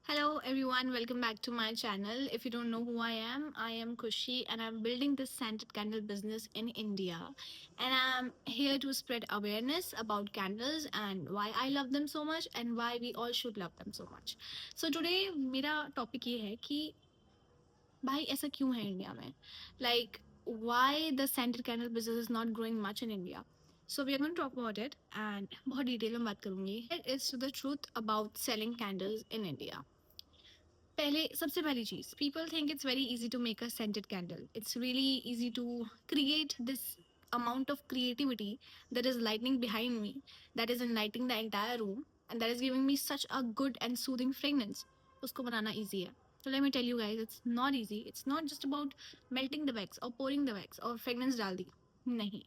Hello everyone, welcome back to my channel. If you don't know who I am Kushi and I'm building this scented candle business in India. And I'm here to spread awareness about candles and why I love them so much and why we all should love them so much. So today मेरा topic ये है कि भाई ऐसा क्यों है India में? Like why the scented candle business is not growing much in India. So we are going to talk about it and बहुत डिटेल में बात करूंगी. It is the truth about selling candles in India. पहले सबसे पहली चीज people think it's very easy to make a scented candle it's really easy to create this amount of creativity that is lightning behind me, that is enlightening the entire room, and that is giving me such a good and soothing fragrance. उसको बनाना easy है. So let me tell you guys, it's not easy. It's not just about melting the wax or pouring the wax और fragrance डाल दी. नहीं.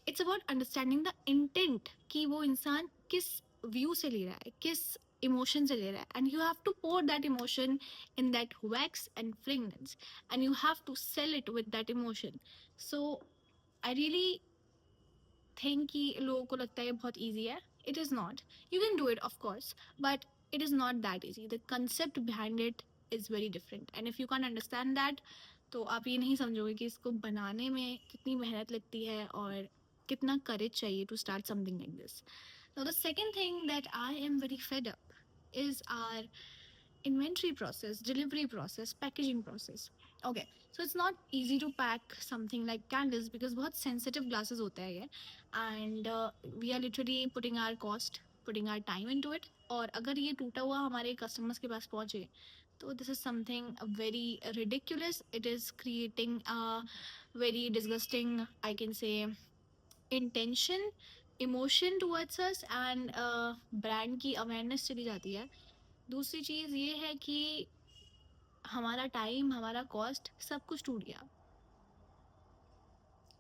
It's about understanding the intent कि वो इंसान किस view से ले रहा है, किस इमोशन से ले रहा है, and you have to pour that emotion in that wax and fragrance, and you have to sell it with that emotion. So I really think कि लोगों को लगता है ये बहुत easy है. It is not. You can do it, of course, but it is not that easy. The concept behind it is very different, and if you can't understand that, तो आप ये नहीं समझोगे कि इसको बनाने में कितनी मेहनत लगती है और कितना courage चाहिए to start something like this. Now, the second thing that I am very fed up is our inventory process, delivery process, packaging process. Okay, so it's not easy to pack something like candles because बहुत sensitive glasses होता है ये, and we are literally putting our cost, putting our time into it. और अगर ये टूटा हुआ हमारे customers के पास पहुंचे, तो this is something very ridiculous. It is creating a very disgusting, I can say, intention, emotion towards us and brand की अवेयरनेस चली जाती है. दूसरी चीज़ ये है कि हमारा टाइम, हमारा कॉस्ट, सब कुछ टूट गया.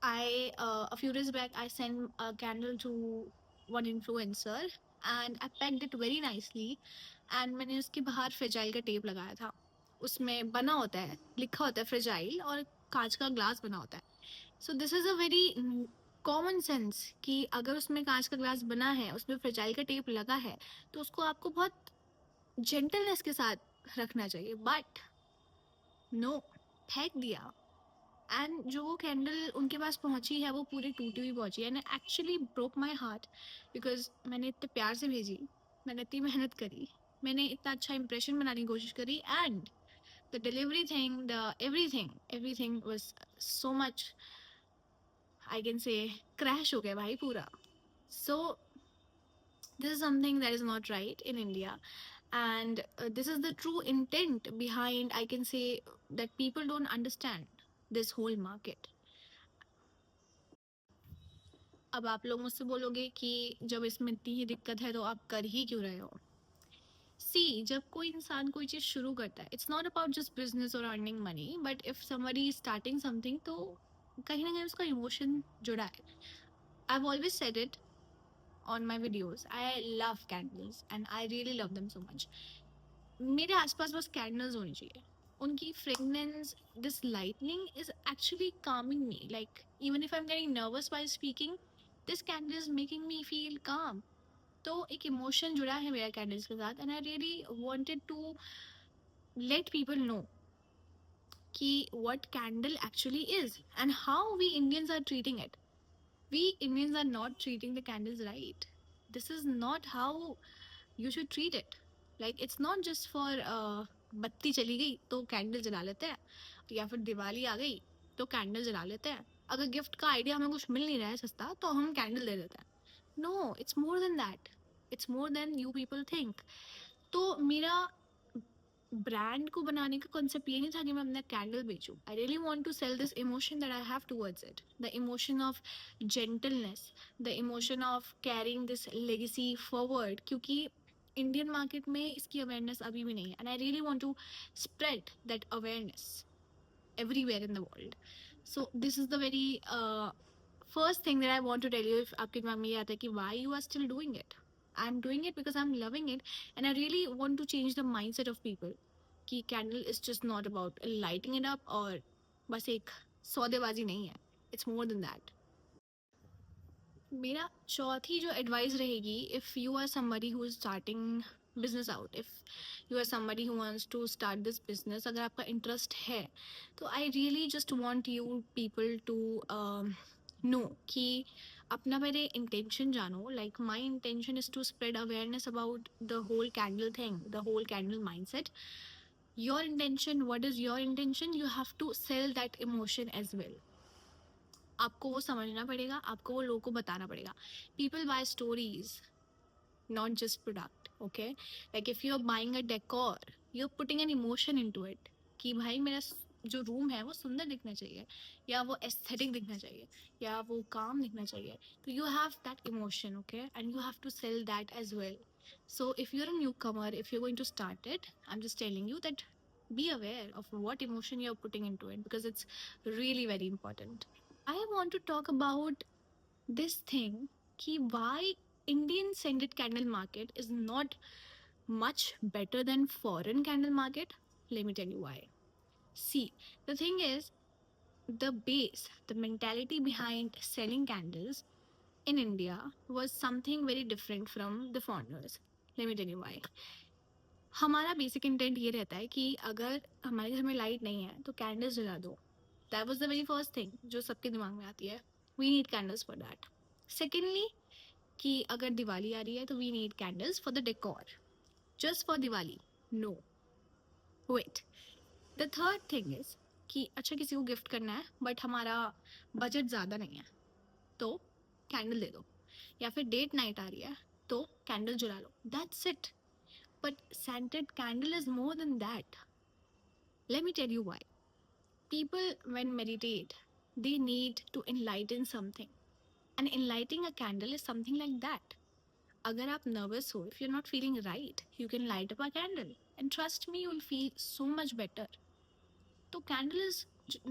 A few days back, I sent a candle to one influencer and I packed it very nicely. And मैंने उसके बाहर फ्रेजाइल का टेप लगाया था. उसमें बना होता है, लिखा होता है फ्रेजाइल और कांच का ग्लास बना होता है. So this is a very common sense कि अगर उसमें कांच का ग्लास बना है, उसमें फ्रेजाइल का टेप लगा है, तो उसको आपको बहुत जेंटलनेस के साथ रखना चाहिए. बट नो, फेंक दिया. एंड जो वो कैंडल उनके पास पहुंची है वो पूरी टूटी हुई पहुंची है. And actually broke my heart because मैंने इतने प्यार से भेजी, मैंने इतनी मेहनत करी, मैंने इतना अच्छा इंप्रेशन बनाने की कोशिश करी, and the delivery thing, the everything was so much, I can say, crash हो गया भाई पूरा. सो this is something that is not right in India, and this is the true intent behind, I can say, that people don't understand this whole market. अब आप लोग मुझसे बोलोगे कि जब इसमें इतनी ही दिक्कत है तो आप कर ही क्यों रहे हो. सी, जब कोई इंसान कोई चीज शुरू करता है, it's not about just business और earning money, but if somebody is starting something, तो कहीं ना कहीं उसका इमोशन जुड़ा है. I have always said it on my videos. I love candles and I really love them so much. मेरे आसपास बस कैंडल्स होनी चाहिए. उनकी fragrance, this lightning is actually calming me. Like even if I'm getting nervous while speaking, this candle is making me feel calm. तो एक emotion जुड़ा है मेरा कैंडल्स के साथ, and I really wanted to let people know कि what candle actually is and how we Indians are treating it. We Indians are not treating the candles right. This is not how you should treat it. Like it's not just for बत्ती चली गई तो candle जला लेते हैं, या फिर दिवाली आ गई तो कैंडल जला लेते हैं. अगर गिफ्ट का आइडिया हमें कुछ मिल नहीं रहा है सस्ता तो हम कैंडल दे देते हैं. No, it's more than that. It's more than you people think. तो मेरा ब्रांड को बनाने का कॉन्सेप्ट ये नहीं था कि मैं अपना कैंडल बेचूं. I really want to sell this emotion that I have towards it, the emotion of gentleness, the emotion of caring this legacy forward, क्योंकि इंडियन मार्केट में इसकी अवेयरनेस अभी भी नहीं है. And I really want to spread that awareness everywhere in the world. So this is the very first thing that I want to tell you. If आपके दिमाग में ये आता है कि why you are still doing it, I'm doing it because I'm loving it, and I really want to change the mindset of people कि candle is just not about lighting it up और बस एक सौदेबाजी नहीं है. It's more than that. मेरा चौथी जो एडवाइस रहेगी, if you are somebody who is starting business out. If you are somebody who wants to start this business, अगर आपका interest है, तो I really just want you people to know कि अपना पहले intention जानो. Like my intention is to spread awareness about the whole candle thing, the whole candle mindset. Your intention, what is your intention? You have to sell that emotion as well. आपको वो समझना पड़ेगा, आपको वो लोगों को बताना पड़ेगा. People buy stories, not just product. Okay, like if you're buying a decor, you're putting an emotion into it कि भाई मेरा जो रूम है वो सुंदर दिखना चाहिए, या वो एस्थेटिक दिखना चाहिए, या वो काम दिखना चाहिए. तो you have that emotion, okay, and you have to sell that as well. So if you're a newcomer, if you're going to start it, I'm just telling you that be aware of what emotion you're putting into it, because it's really very important. I want to talk about this thing ki why Indian scented candle market is not much better than foreign candle market. Let me tell you why. See, the thing is, the base, the mentality behind selling candles in India was something very different from the foreigners. Let me tell you why. हमारा basic intent ये रहता है कि अगर हमारे घर में light नहीं है तो कैंडल्स जला दो. That was the very first thing जो सबके दिमाग में आती है. We need candles for that. Secondly, कि अगर दिवाली आ रही है तो we need candles for the decor, just for Diwali. No, wait. The third thing is कि अच्छा किसी को गिफ्ट करना है बट हमारा बजट ज़्यादा नहीं है, तो कैंडल दे दो. या फिर डेट नाइट आ रही है तो कैंडल जला लो. That's it. But scented candle is more than that. Let me tell you why. People, when meditate, they need to enlighten something. And enlightening a candle is something like that. अगर आप nervous हो, if you're not feeling right, you can light up a candle. And trust me, you'll feel so much better. तो candle is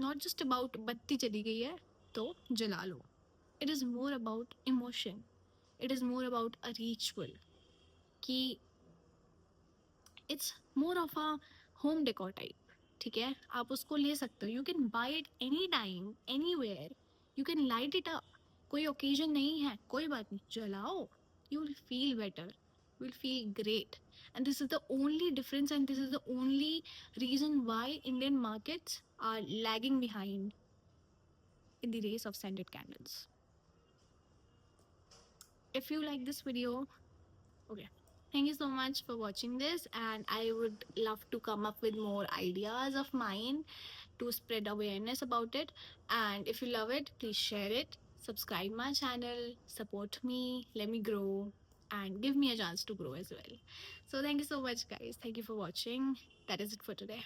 not just about बत्ती चली गई है तो जला लो. It is more about emotion. It is more about a ritual. कि it's more of a home decor type. ठीक है, आप उसको ले सकते हो. You can buy it any time anywhere. You can light it up. कोई occasion नहीं है, कोई बात नहीं, जलाओ. You will feel better, you will feel great. And this is the only difference, and this is the only reason why Indian markets are lagging behind in the race of scented candles. If you like this video, okay, thank you so much for watching this, and I would love to come up with more ideas of mine to spread awareness about it. And if you love it, please share it, subscribe my channel, support me, let me grow, and give me a chance to grow as well. So thank you so much, guys. Thank you for watching. That is it for today.